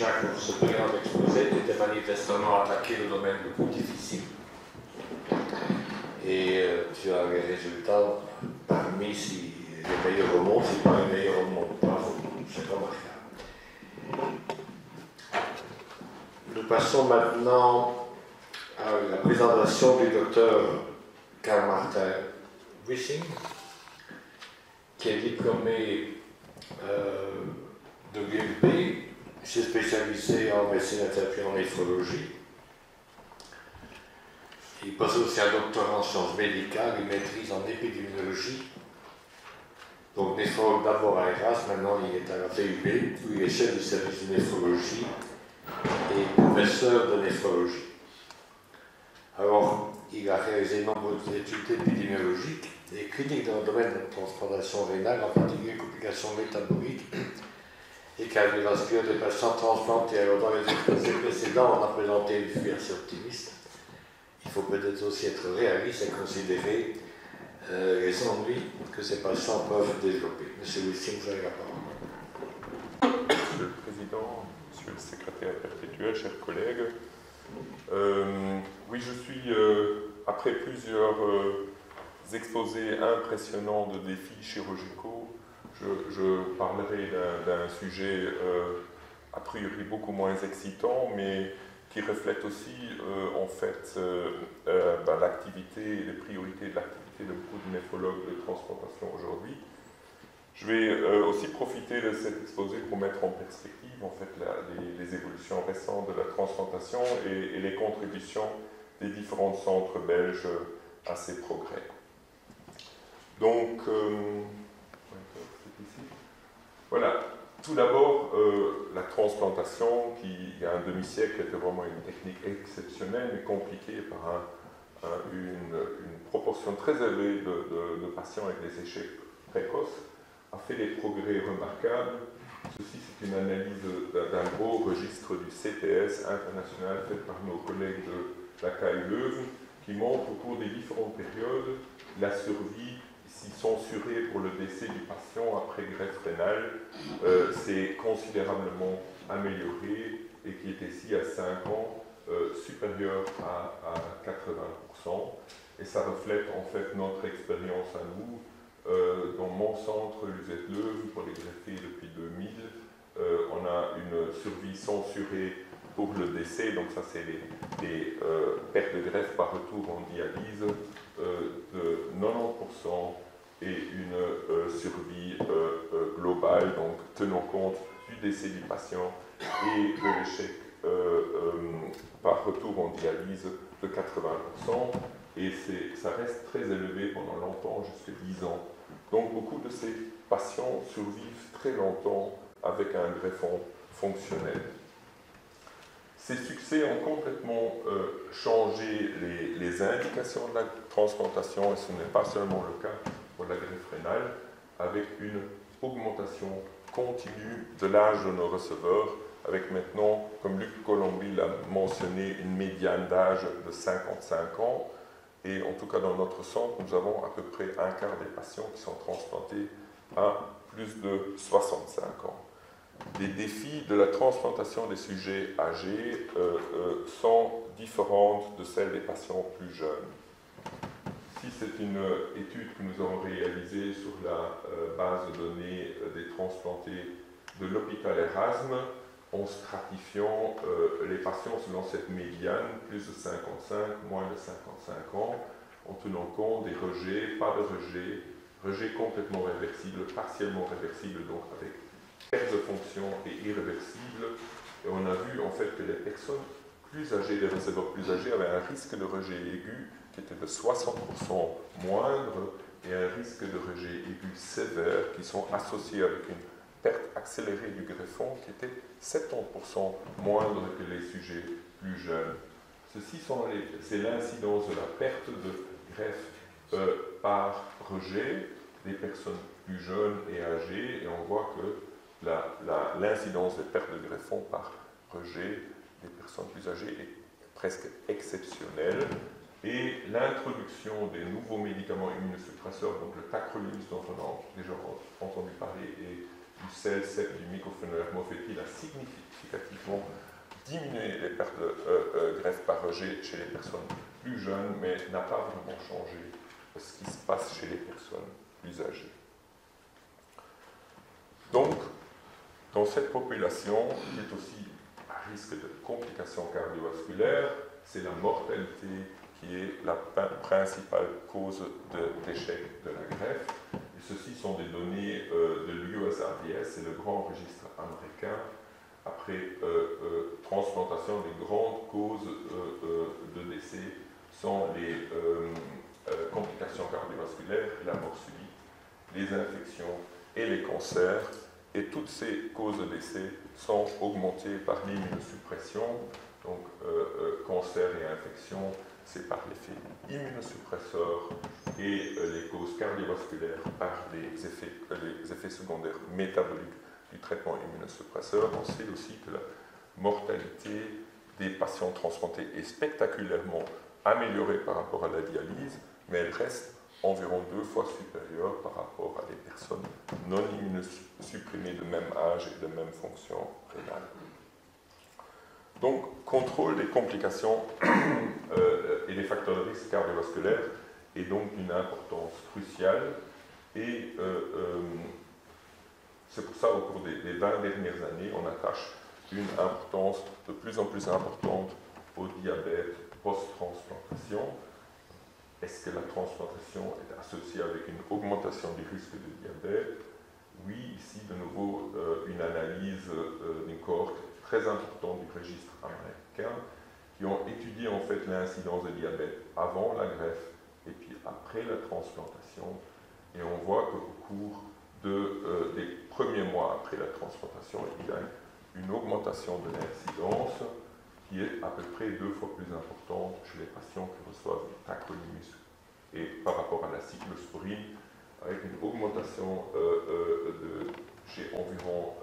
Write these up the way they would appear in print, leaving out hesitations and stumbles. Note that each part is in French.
déjà pour ce brillant exposé, tu étais manifestement attaqué le domaine le plus difficile. Et tu as les résultats parmi si les meilleurs au monde, si pas les meilleurs au monde. Bravo, c'est remarquable. Nous passons maintenant à la présentation du docteur Karl Martin Wissing, qui est diplômé de l'ULB, s'est spécialisé en médecine et en néphrologie. Il possède aussi un doctorat en sciences médicales, il maîtrise en épidémiologie. Donc néphrologue d'abord à Erasme, maintenant il est à la VUB, où il est chef du service de néphrologie et professeur de néphrologie. Alors, il a réalisé de nombreuses études épidémiologiques et cliniques dans le domaine de la transplantation rénale, en particulier complications métaboliques et cardiovasculaires des patients transplantés. Alors, dans les exposés précédents, on a présenté une vue assez optimiste. Il faut peut-être aussi être réaliste et considérer les ennuis que ces patients peuvent développer. Monsieur Wissing, vous avez la parole. Monsieur le Président, Monsieur le Secrétaire perpétuel, chers collègues, oui, je suis, après plusieurs exposés impressionnants de défis chirurgicaux, je parlerai d'un sujet a priori beaucoup moins excitant, mais qui reflète aussi en fait l'activité et les priorités de l'activité de beaucoup de néphrologues de transplantation aujourd'hui. Je vais aussi profiter de cet exposé pour mettre en perspective en fait, les évolutions récentes de la transplantation et les contributions des différents centres belges à ces progrès. Donc, voilà. Tout d'abord, la transplantation, qui il y a un demi-siècle était vraiment une technique exceptionnelle, mais compliquée par une proportion très élevée de patients avec des échecs précoces, a fait des progrès remarquables. Ceci, c'est une analyse d'un gros registre du CTS international fait par nos collègues de la CAI Leuven, qui montre au cours des différentes périodes la survie, ici censurée pour le décès du patient après greffe rénale, s'est considérablement améliorée et qui est ici à 5 ans supérieure à 80%. Et ça reflète en fait notre expérience à nous. Dans mon centre, l'UZ Leuven, pour les greffés depuis 2000, on a une survie censurée pour le décès, donc ça c'est des pertes de greffe par retour en dialyse de 90% et une survie globale, donc tenant compte du décès du patient et de l'échec par retour en dialyse de 80%, et ça reste très élevé pendant longtemps, jusqu'à 10 ans. Donc beaucoup de ces patients survivent très longtemps avec un greffon fonctionnel. Ces succès ont complètement changé les indications de la transplantation, et ce n'est pas seulement le cas pour la greffe rénale, avec une augmentation continue de l'âge de nos receveurs, avec maintenant, comme Luc Colombi l'a mentionné, une médiane d'âge de 55 ans. Et en tout cas, dans notre centre, nous avons à peu près un quart des patients qui sont transplantés à plus de 65 ans. Les défis de la transplantation des sujets âgés sont différents de celles des patients plus jeunes. Ici, c'est une étude que nous avons réalisée sur la base de données des transplantés de l'hôpital Erasme, en stratifiant les patients selon cette médiane, plus de 55, moins de 55 ans, en tenant compte des rejets, pas de rejets complètement réversibles, partiellement réversibles, donc avec perte de fonction et irréversible. Et on a vu en fait que les personnes plus âgées, les receveurs plus âgés, avaient un risque de rejet aigu qui était de 60% moindre et un risque de rejet aigu sévère qui sont associés avec une perte accélérée du greffon qui était 70% moindre que les sujets plus jeunes. Ceci c'est l'incidence de la perte de greffe par rejet des personnes plus jeunes et âgées, et on voit que l'incidence des pertes de greffon par rejet des personnes plus âgées est presque exceptionnelle. Et l'introduction des nouveaux médicaments immunosuppresseurs, donc le tacrolimus dont on a déjà entendu parler, et du sel, sec, du mycophénolate mofetil a significativement diminué les pertes de greffe par rejet chez les personnes plus jeunes, mais n'a pas vraiment changé ce qui se passe chez les personnes plus âgées. Donc, dans cette population, qui est aussi à risque de complications cardiovasculaires, c'est la mortalité qui est la principale cause d'échec de la greffe. Et ceci sont des données de l'USRDS, c'est le grand registre américain. Après transplantation, les grandes causes de décès sont les complications cardiovasculaires, la mort subite, les infections et les cancers. Et toutes ces causes de décès sont augmentées par l'immunosuppression. Donc, cancer et infection, c'est par l'effet immunosuppresseur, et les causes cardiovasculaires par les effets secondaires métaboliques du traitement immunosuppresseur. On sait aussi que la mortalité des patients transplantés est spectaculairement améliorée par rapport à la dialyse, mais elle reste environ 2 fois supérieure par rapport à des personnes non immunosupprimées de même âge et de même fonction rénale. Donc, contrôle des complications et des facteurs de risque cardiovasculaires est donc d'une importance cruciale, et c'est pour ça qu'au cours des 20 dernières années, on attache une importance de plus en plus importante au diabète post-transplantation. Est-ce que la transplantation est associée avec une augmentation du risque de diabète? Oui, ici de nouveau une analyse d'une cohorte très importante du registre américain qui ont étudié en fait l'incidence de diabète avant la greffe et puis après la transplantation. Et on voit qu'au cours des premiers mois après la transplantation, il y a une augmentation de l'incidence qui est à peu près 2 fois plus importante chez les patients qui reçoivent tacrolimus et par rapport à la cyclosporine, avec une augmentation chez environ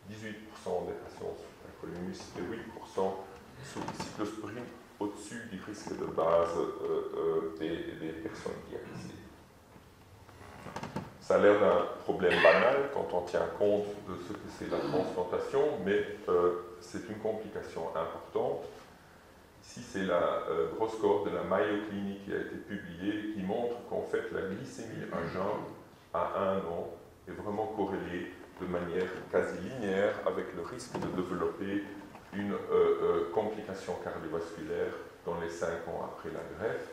18% des patients sous tacrolimus et 8% sous cyclosporine, au-dessus du risque de base des personnes dialysées. Ça a l'air d'un problème banal quand on tient compte de ce que c'est la transplantation, mais c'est une complication importante. Ici, c'est la grosse cohorte de la Mayo Clinic qui a été publiée, qui montre qu'en fait, la glycémie à jeun à 1 an est vraiment corrélée de manière quasi linéaire avec le risque de développer une complication cardiovasculaire dans les 5 ans après la greffe.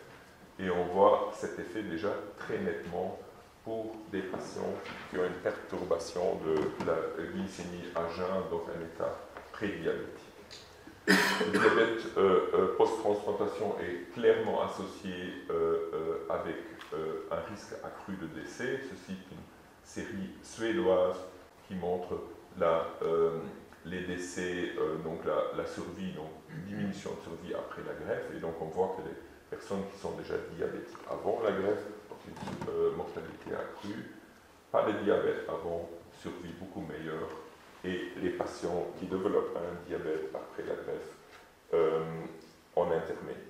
Et on voit cet effet déjà très nettement pour des patients qui ont une perturbation de la glycémie à jeun, donc un état prédiabétique. Le diabète post-transplantation est clairement associé avec un risque accru de décès. Ceci est une série suédoise qui montre les décès, donc la survie, donc une diminution de survie après la greffe. Et donc on voit que les personnes qui sont déjà diabétiques avant la greffe ont une mortalité accrue. Pas de diabète avant, survie beaucoup meilleure. Et les patients qui développent un diabète après la greffe en intermédiaire.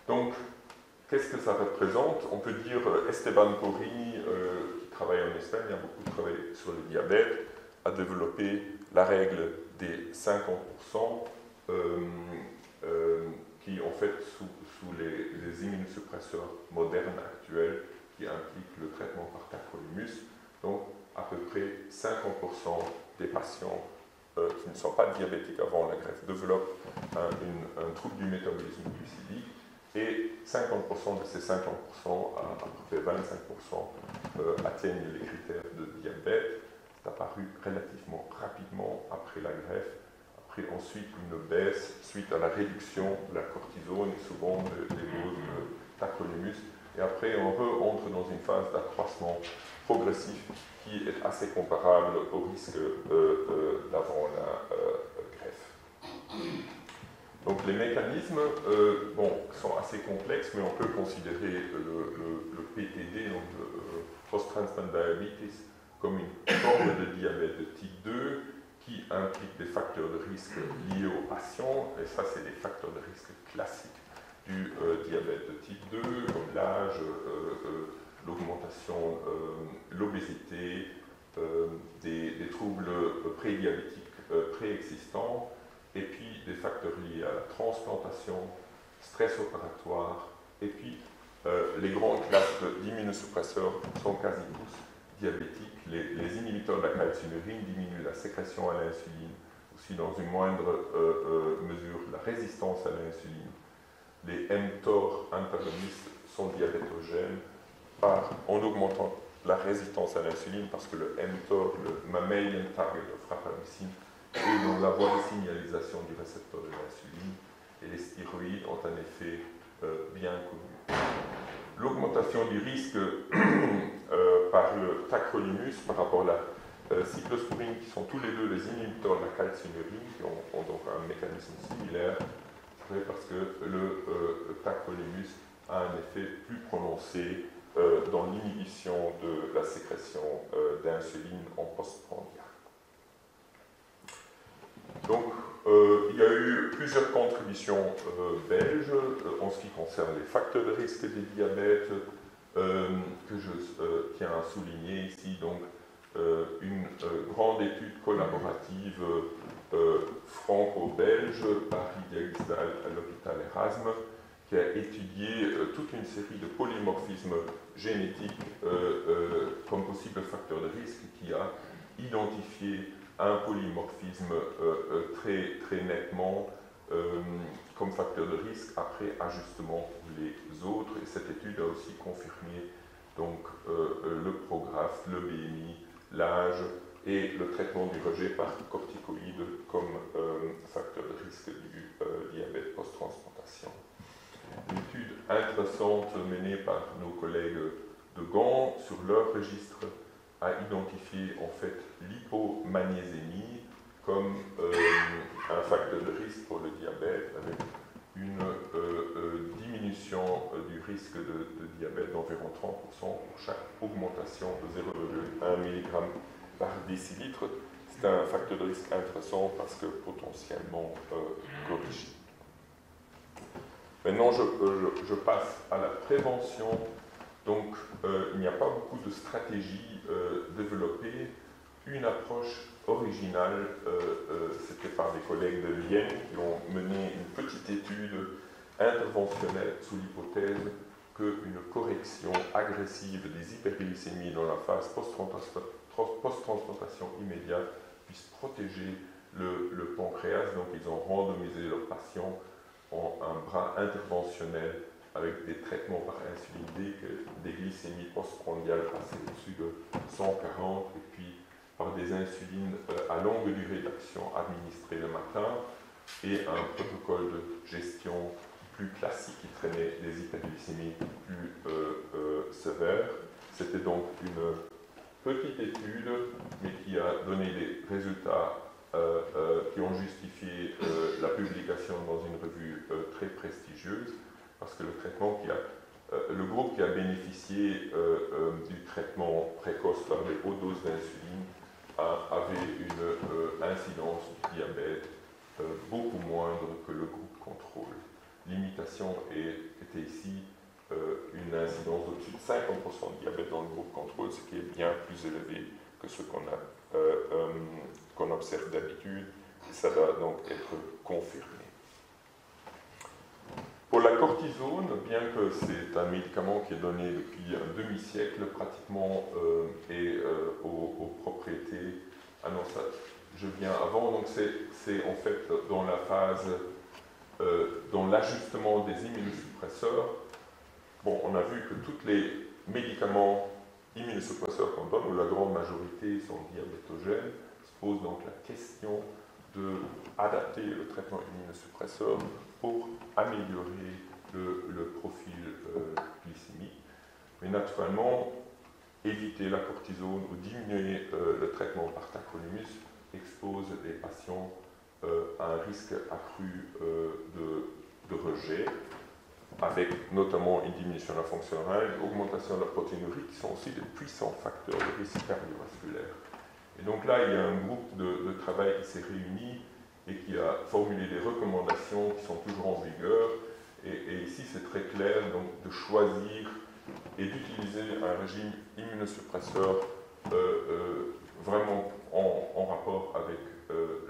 Donc, qu'est-ce que ça représente? On peut dire Esteban Porrini, qui travaille en Espagne, a beaucoup travaillé sur le diabète, a développé la règle des 50% qui, en fait, sous les immunosuppresseurs modernes actuels, qui impliquent le traitement par tacrolimus, donc à peu près 50% des patients qui ne sont pas diabétiques avant la greffe développent un trouble du métabolisme glucidique, et 50% de ces 50%, à peu près 25%, atteignent les critères de diabète. C'est apparu relativement rapidement après la greffe. Après, ensuite, une baisse suite à la réduction de la cortisone et souvent des doses de tacrolimus. Et après, on entre dans une phase d'accroissement progressif qui est assez comparable au risque d'avant la greffe. Donc les mécanismes sont assez complexes, mais on peut considérer le PTD, donc le post-transplant diabetes, comme une forme de diabète de type 2 qui implique des facteurs de risque liés aux patients, et ça c'est des facteurs de risque classiques du diabète de type 2, comme l'âge, l'augmentation, l'obésité, des troubles prédiabétiques préexistants, et puis des facteurs liés à la transplantation, stress opératoire, et puis les grandes classes d'immunosuppresseurs sont quasi tous diabétiques. Les inhibiteurs de la calcinurine diminuent la sécrétion à l'insuline, aussi dans une moindre mesure la résistance à l'insuline. Les mTOR antagonistes sont diabétogènes en augmentant la résistance à l'insuline, parce que le mTOR, le mammalian target of rapamycin, est dans la voie de signalisation du récepteur de l'insuline, et les stéroïdes ont un effet bien connu. L'augmentation du risque par le tacrolimus par rapport à la cyclosporine, qui sont tous les deux les inhibiteurs de la calcinurine, qui ont donc un mécanisme similaire, c'est parce que le tacrolimus a un effet plus prononcé dans l'inhibition de la sécrétion d'insuline en postprandial. Donc, il y a eu plusieurs contributions belges en ce qui concerne les facteurs de risque des diabètes, que je tiens à souligner ici. Donc, une grande étude collaborative franco-belge par Lydia Gisdal à l'hôpital Erasme, qui a étudié toute une série de polymorphismes génétiques comme possible facteur de risque, qui a identifié un polymorphisme très, très nettement comme facteur de risque après ajustement pour les autres. Et cette étude a aussi confirmé donc, le prographe, le BMI, l'âge et le traitement du rejet par corticoïdes comme facteur de risque du diabète post-transplantation. Une étude intéressante menée par nos collègues de Gand sur leur registre a identifié en fait l'hypomagnésémie comme un facteur de risque pour le diabète, avec une diminution du risque de diabète d'environ 30% pour chaque augmentation de 0,1 mg par décilitre. C'est un facteur de risque intéressant parce que potentiellement corrigé. Maintenant, je passe à la prévention. Donc, il n'y a pas beaucoup de stratégies développées. Une approche originale, c'était par des collègues de Vienne qui ont mené une petite étude interventionnelle sous l'hypothèse qu'une correction agressive des hyperglycémies dans la phase post-transplantation immédiate puisse protéger le pancréas. Donc, ils ont randomisé leurs patients en un bras interventionnel avec des traitements par insuline dès que des glycémies postprandiales passées au-dessus de 140, et puis par des insulines à longue durée d'action administrées le matin, et un protocole de gestion plus classique qui traînait les hyperglycémies plus sévères. C'était donc une petite étude, mais qui a donné des résultats qui ont justifié la publication dans une revue très prestigieuse, parce que le groupe qui a bénéficié du traitement précoce par les hautes doses d'insuline avait une incidence du diabète beaucoup moindre que le groupe contrôle. L'imitation était ici une incidence d'au-dessus de 50% de diabète dans le groupe contrôle, ce qui est bien plus élevé que ce qu'on observe d'habitude. Ça va donc être confirmé. Pour la cortisone, bien que c'est un médicament qui est donné depuis un demi-siècle pratiquement et aux propriétés, ah non, ça, je viens avant, donc c'est en fait dans la phase, dans l'ajustement des immunosuppresseurs. Bon, on a vu que tous les médicaments immunosuppresseurs qu'on donne, ou la grande majorité sont diabétogènes, se pose donc la question d'adapter le traitement immunosuppresseur pour améliorer le profil glycémique. Mais naturellement, éviter la cortisone ou diminuer le traitement par tacrolimus expose les patients à un risque accru de rejet, avec notamment une diminution de la fonction rénale, une augmentation de la protéinurie, qui sont aussi des puissants facteurs de risque cardiovasculaire. Et donc là, il y a un groupe de travail qui s'est réuni et qui a formulé des recommandations qui sont toujours en vigueur. Et ici, c'est très clair donc, de choisir et d'utiliser un régime immunosuppresseur vraiment en rapport avec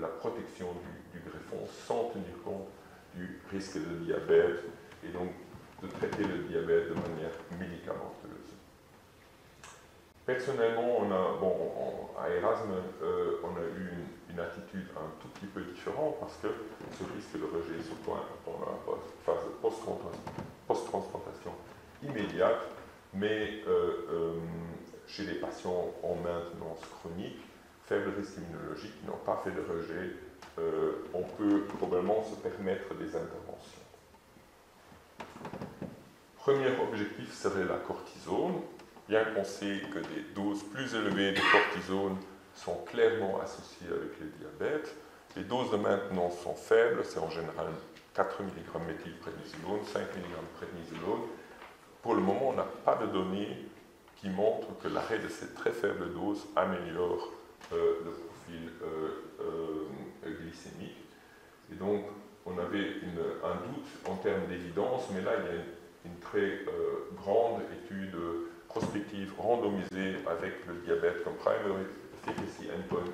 la protection du greffon sans tenir compte du risque de diabète et donc de traiter le diabète de manière médicamenteuse. Personnellement, à Erasme, on a eu une attitude un tout petit peu différente parce que ce risque de rejet se pointe dans la phase de post-transplantation immédiate, mais chez les patients en maintenance chronique, faible risque immunologique, qui n'ont pas fait de rejet, on peut probablement se permettre des interventions. Premier objectif serait la cortisone. Bien qu'on sait que des doses plus élevées de cortisone sont clairement associées avec le diabète, les doses de maintenance sont faibles, c'est en général 4 mg méthylprénisolone, 5 mg prénisolone. Pour le moment, on n'a pas de données qui montrent que l'arrêt de ces très faibles doses améliore le profil glycémique. Et donc, on avait un doute en termes d'évidence, mais là, il y a une très grande étude prospective randomisée avec le diabète comme primary efficacy endpoint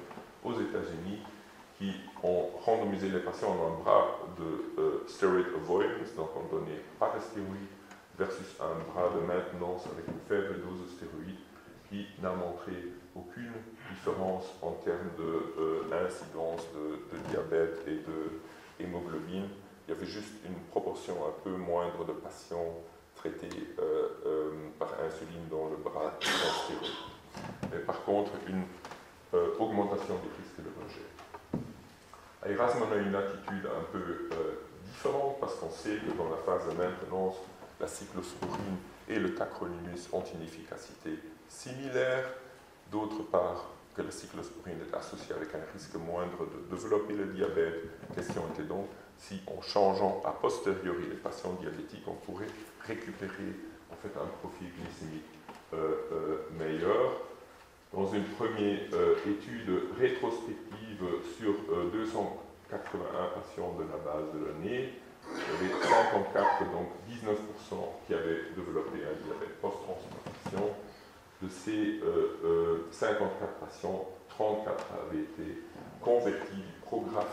aux États-Unis qui ont randomisé les patients en un bras de steroid avoidance, donc on ne donnait pas de stéroïdes, versus un bras de maintenance avec une faible dose de stéroïdes qui n'a montré aucune différence en termes d'incidence de diabète et d'hémoglobine. Il y avait juste une proportion un peu moindre de patients traités par insuline dans le bras sans stéroïdes. Mais par contre, une augmentation des risques de rejet. À Erasme, on a une attitude un peu différente parce qu'on sait que dans la phase de maintenance, la cyclosporine et le tacrolimus ont une efficacité similaire. D'autre part, que la cyclosporine est associée avec un risque moindre de développer le diabète. La question était donc si en changeant a posteriori les patients diabétiques, on pourrait récupérer en fait un profil glycémique meilleur. Dans une première étude rétrospective sur 281 patients de la base de l'année, il y avait 54, donc 19% qui avaient développé un diabète post-transplantation. De ces 54 patients, 34 avaient été convertis du Prograf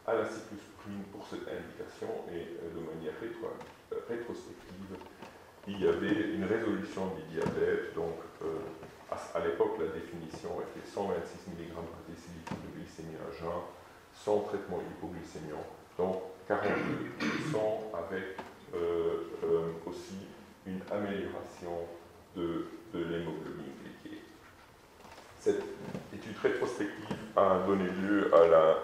à la cyclosporine pour cette indication et de manière rétrospective, il y avait une résolution du diabète. Donc, à l'époque, la définition était 126 mg par décilitre de glycémie à jeun, sans traitement hypoglycémiant. Donc, 42% avec aussi une amélioration de l'hémoglobine glyquée. Cette étude rétrospective a donné lieu à la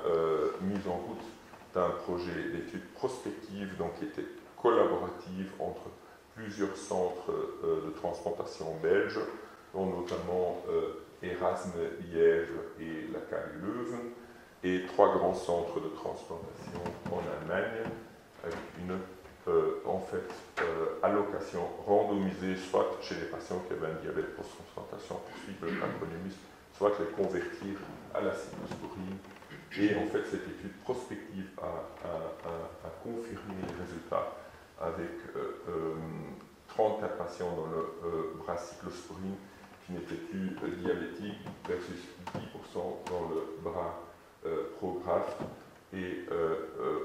mise en route d'un projet d'étude prospective donc, qui était collaborative entre plusieurs centres de transplantation belges, dont notamment Erasme, Liège et la CALU Leuven, et 3 grands centres de transplantation en Allemagne, avec une allocation randomisée, soit chez les patients qui avaient un diabète post-transplantation pour suivre le tacrolimus, soit les convertir à la cyclosporine. Et en fait, cette étude prospective a confirmé les résultats avec 34 patients dans le bras cyclosporine qui n'étaient plus diabétiques versus 10% dans le bras Prograf et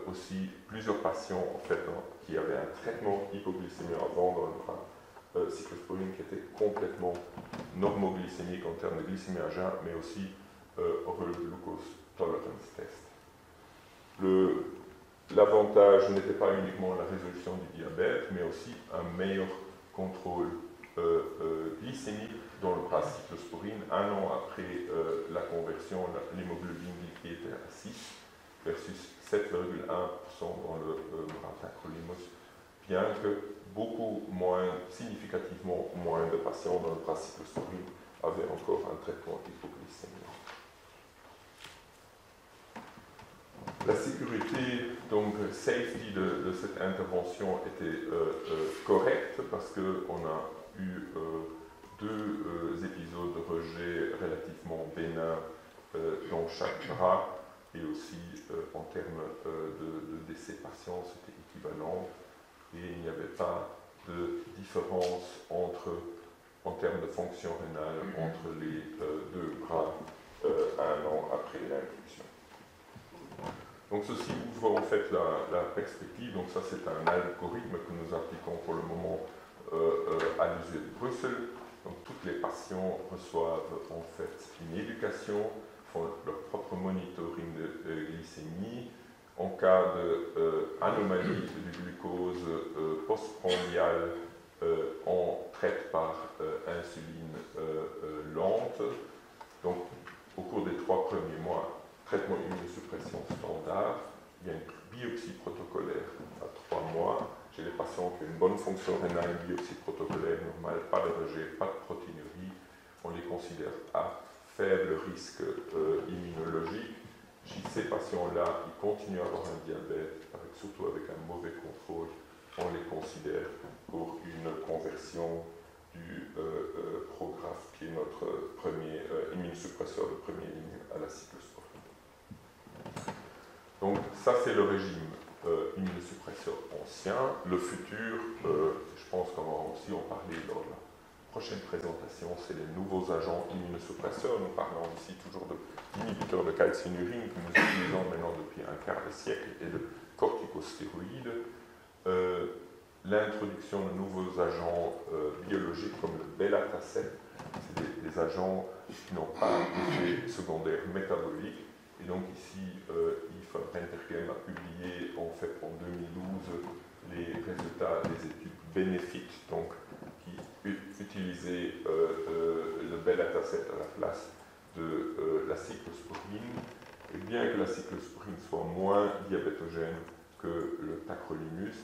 aussi plusieurs patients en fait, qui avaient un traitement hypoglycémique avant dans le bras cyclosporine qui était complètement normoglycémique en termes de glycémie à jeun, mais aussi oral glucose tolerance test. L'avantage n'était pas uniquement la résolution du diabète, mais aussi un meilleur contrôle glycémique dans le bras cyclosporine. Un an après la conversion, l'hémoglobine glyquée était à 6 versus 7,1% dans le bras tacrolimus, bien que beaucoup moins, significativement moins de patients dans le bras cyclosporine avaient encore un traitement hypoglycémique. La sécurité, donc safety de cette intervention était correcte parce qu'on a eu 2 épisodes de rejet relativement bénins dans chaque bras et aussi en termes de décès patients, c'était équivalent et il n'y avait pas de différence en termes de fonction rénale entre les 2 bras 1 an après l'induction. Donc ceci ouvre en fait la perspective. Donc ça c'est un algorithme que nous appliquons pour le moment à l'USE de Bruxelles. Donc toutes les patients reçoivent en fait une éducation, font leur propre monitoring de glycémie. En cas d'anomalie du glucose postprandial, on traite par insuline lente. Donc au cours des 3 premiers mois, traitement immunosuppression standard, il y a une biopsie protocolaire à 3 mois. Chez les patients qui ont une bonne fonction rénale, une biopsie protocolaire normale, pas de rejet, pas de protéinurie, on les considère à faible risque immunologique. Chez ces patients-là, ils continuent à avoir un diabète, surtout avec un mauvais contrôle, on les considère pour une conversion du Prograf, qui est notre premier immunosuppresseur de première ligne à la cyclosporine. Donc ça c'est le régime immunosuppresseur ancien. Le futur, je pense qu'on va aussi en parler lors de la prochaine présentation, c'est les nouveaux agents immunosuppresseurs. Nous parlons ici toujours d'inhibiteurs de calcinurine que nous utilisons maintenant depuis un quart de siècle et de corticostéroïdes. L'introduction de nouveaux agents biologiques comme le bêta-tacète, c'est des agents qui n'ont pas d'effet secondaire métabolique. Et donc ici, Yves Rentergem a publié en fait en 2012 les résultats des études BENEFIT, donc qui utilisaient le bêta-tacète à la place de la cyclosporine. Et bien que la cyclosporine soit moins diabétogène que le tacrolimus,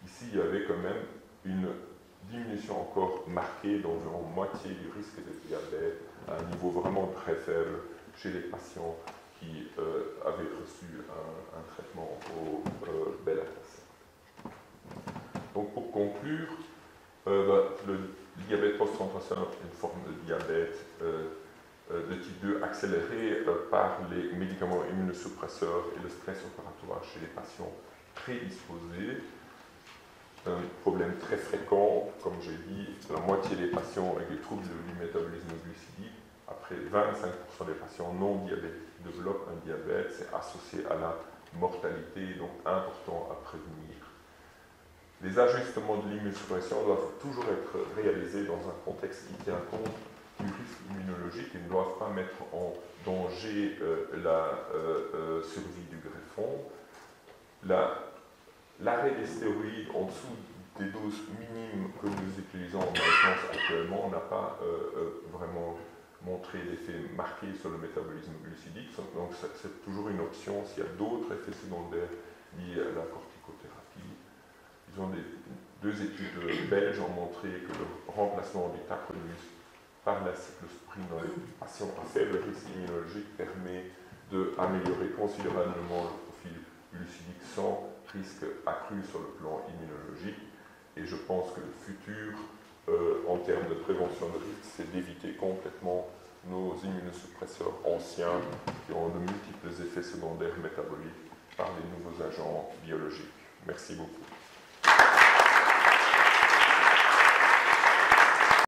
ici il y avait quand même une diminution encore marquée d'environ moitié du risque de diabète à un niveau vraiment très faible chez les patients qui avaient reçu un traitement au bêta-tacète. Donc pour conclure, le diabète post-translational est une forme de diabète de type 2 accéléré par les médicaments immunosuppresseurs et le stress opératoire chez les patients prédisposés. Un problème très fréquent, comme j'ai dit, la moitié des patients avec des troubles du métabolisme glucidique, après 25% des patients non diabétiques développent un diabète, c'est associé à la mortalité, donc important à prévenir. Les ajustements de l'immunosuppression doivent toujours être réalisés dans un contexte qui tient compte du risque immunologique et ne doivent pas mettre en danger la survie du greffon. L'arrêt des stéroïdes en dessous des doses minimes que nous utilisons en maintenance actuellement n'a pas vraiment montré d'effet marqué sur le métabolisme glucidique. Donc c'est toujours une option s'il y a d'autres effets secondaires liés à la corticothérapie. Deux études belges ont montré que le remplacement du tacrolimus par la cyclosporine dans les patients à faible risque immunologique permet d'améliorer considérablement le profil glucidique sans risque accru sur le plan immunologique. Et je pense que le futur, en termes de prévention de risque, c'est d'éviter complètement nos immunosuppresseurs anciens qui ont de multiples effets secondaires métaboliques par les nouveaux agents biologiques. Merci beaucoup.